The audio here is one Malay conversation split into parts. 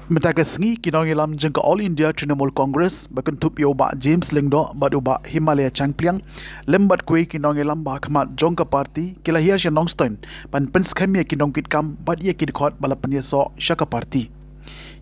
Metaga sengi kinong ilam jengka All India Trinamool Congress bakan tup yo ba James Lingdo bat uba Himalaya Changpliang lembat kue kinong ilam ba khamat jongka party kila hiya shenongstein pan penskhamia kinong kitkam bat ye kidkhot balapan ye so shaka party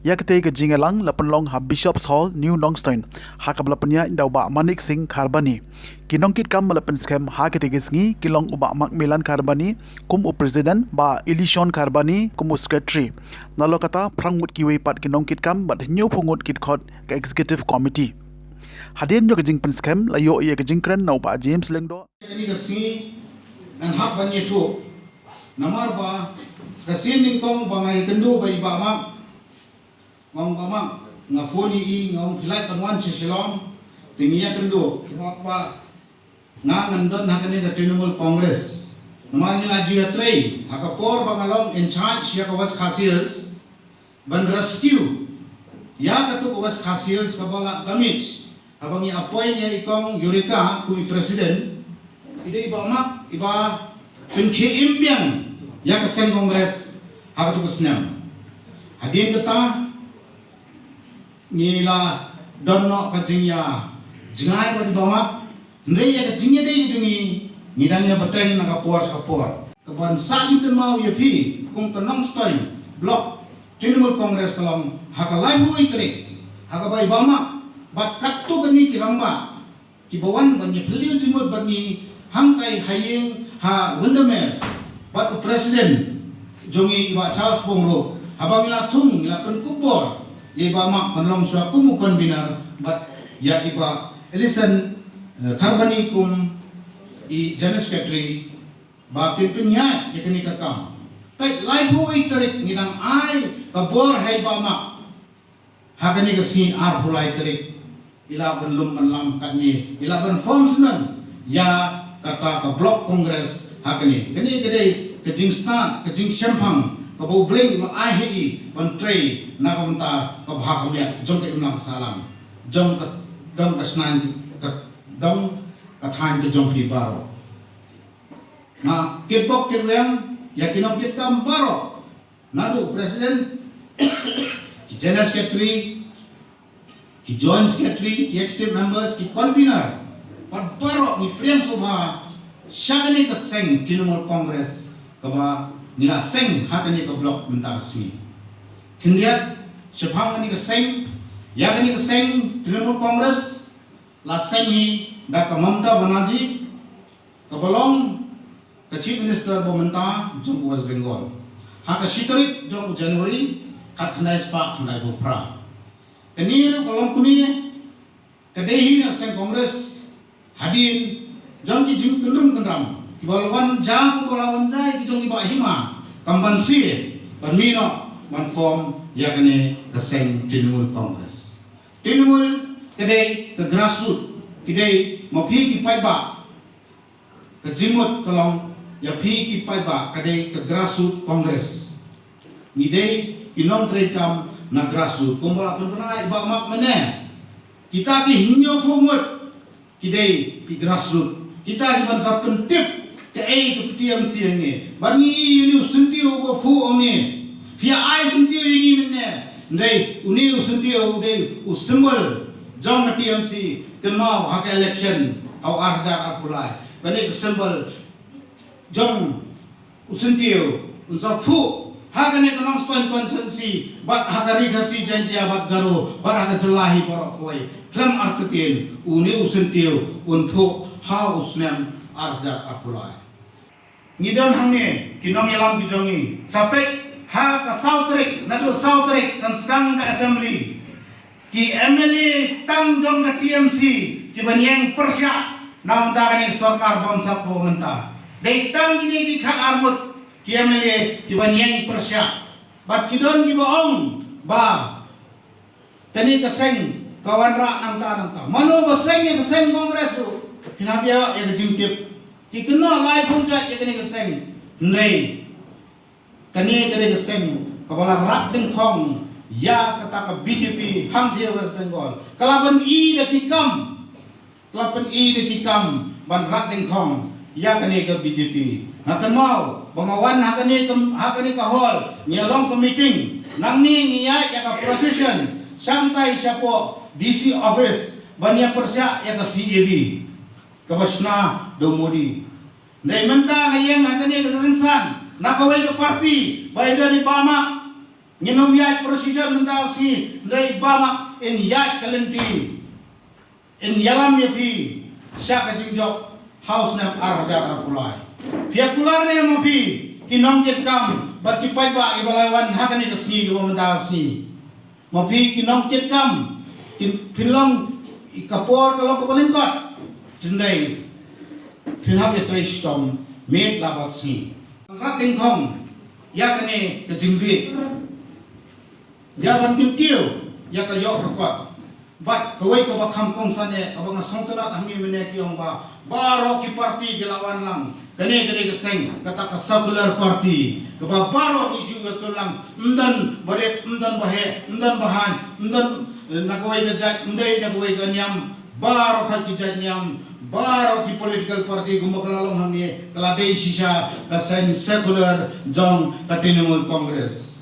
ya kete ke jingelang lapan long ha Bishops Hall New Nongstein ha kablapanya inda uba Manik Singh Kharbani kinong kitkam balapan skam ha kete ke sengi kilong uba Macmillan Kharbani kum u president ba Elishon Kharbani kum u secretary nalo kata prangmut kiwe pat kinong kitkam bat nyu pungut kidkhot ke executive committee hadin yo ke jing penskam layo ye ke jingkren na uba James Lingdo ini kesini dan hak banyak tu namar ba kesini kong bangai kendu bagi ba mak ngong ba mak ngafoni i ngong hilai panwan sisilom tingiya kendu ngok ba ngangan hakani ke Trinamool Congress namar ni laju ya trei hakapor bangalong in charge ya kawas khasils ban rescue ya katu kawas khasils kabala damage abang ya appoint ya ikong Eureka kui presiden ide iba mak iba penke imbiang ya kesen kongres hak tu kesnyam hadin kata nila donno kajingya jingai ba iba mak ndai ya kajingya dei jungi ngidangnya beteng na kapor keban sa jingten mau ya pi kung tenong stoi blok Trinamool Congress kalam hakalai hu itrik hakabai iba mak bat katu kani kiramba kibawan bani beliau jumut bani hangkai hayeng ha wendamer bat presiden jongi iba Charles Bongro habang ila tung ila penkubor iba mak penlong suaku mukon binar bat ya iba Elishon Kharbani kum i general secretary ba pimpinnya ya kini kakam tai lai hu itarik ngidang ai kabor hai ba mak hakani kesini ar hulai tarik ila belum melam kami ila ben formsman ya kata ke blok kongres hakani kini kedai ke jingstan ke jingshempang ke bobling ma ahi menteri na kamta ke bhakamya jong ke imlang salam jong ke dong kasnan ke dong kathan ke jong pi baro na kitbok kirleng ya kinam kitam baro nadu presiden general secretary ki joint secretary, ki executive members, ki convener, pagbarok ni Priyam Subha, siya kani ka seng Trinamool Congress, kaba nila seng hakani ka blok mentasmi. Kindiat, siya kani ka seng, ya kani ka seng Trinamool Congress, la seng hi da ka Mamta Banerjee, kabalong ka Chief Minister Bomenta, jong West Bengal. Haka Shitarit, jong January, kathanay spa, kathanay bupra. Kenir kolom kuni kedehi na sen kongres hadin jang ki jing kendrum kendram kibalwan jang kolawan jai ki jong iba hima kambansi permino man form yakane ke sen Trinamool Congress Trinamool kedai ke grassroots kedai mapi ki paiba ke jimut kolom ya pi ki paiba kedai ke grassroots Congress ngidei kinong trekam na grassroots kumbola penai iba mak mene kita ki hinyo pungut kidai ki grassroots kita di bansa pentip ke ke TMC ni bani uni usuntiu bo pu oni pia ai suntiu ini mene ndai uni usuntiu dei usimbol jong TMC kemau hak election au arjar apulai bani usimbol jong usuntiu unsa pu hakane kanong spoin konsensi bat hakari kasi janji abat garo bat hakajelahi borok koi klam arketin uni usentiu unpu ha usnem arjak apulai ngidon hangne kinong yalam kijongi sampai ha ka sautrik nadu sautrik kan sedang ka assembly ki MLA tang jong ka TMC ki banyeng persya nam da kani sarkar bangsa pementa dei tang ini ki khat armut kiamele kibanyeng persya bat kidon giboong ba tani kaseng kawan ra nang ta mano baseng ya kaseng kongres kinabia ya jingtip kikena lai punja ya kani kaseng nei tani kaseng kabala rak ding khong ya kata ka BJP hamthia West Bengal kalaban i detikam ban rak ding khong ya kani ka BJP hakan mau bangawan hakani ka hall nyalong ka meeting nang ni ngiya ya ka procession sampai siapo DC office bania persya ya ka CAB kabasna domodi nei menta ngayeng hatani ka rinsan nakawai ka party bai dari bama nginom ya procession menta si nei bama in ya kalenti in yalam ya pi sya ka jingjok house nam arjar apulai pia kular ne mo pi kinong ket kam bati pai ba ibalawan hakani ka sni go menta si mo pi kinong ket kam kin pilong ikapor kalau ko balingkot tindai Philhap ya tristom met labat si rat ding khong ya kane ke jingri ya ban kim kiu ya ka yok rakot bat kawai ka bakham kong sane abang songtana hami mene ki ong ba baro ki party gilawan lang kane kane ke seng kata ka circular party ka ba baro ki shu ka tulang mdan bare mdan bahe mdan bahan mdan nakawai ka jat mdai nakawai ka nyam baro kha ki jat nyam baro ki political party gumakalalong hamni kaladei sisa ka seng secular jong ka Trinamool Congress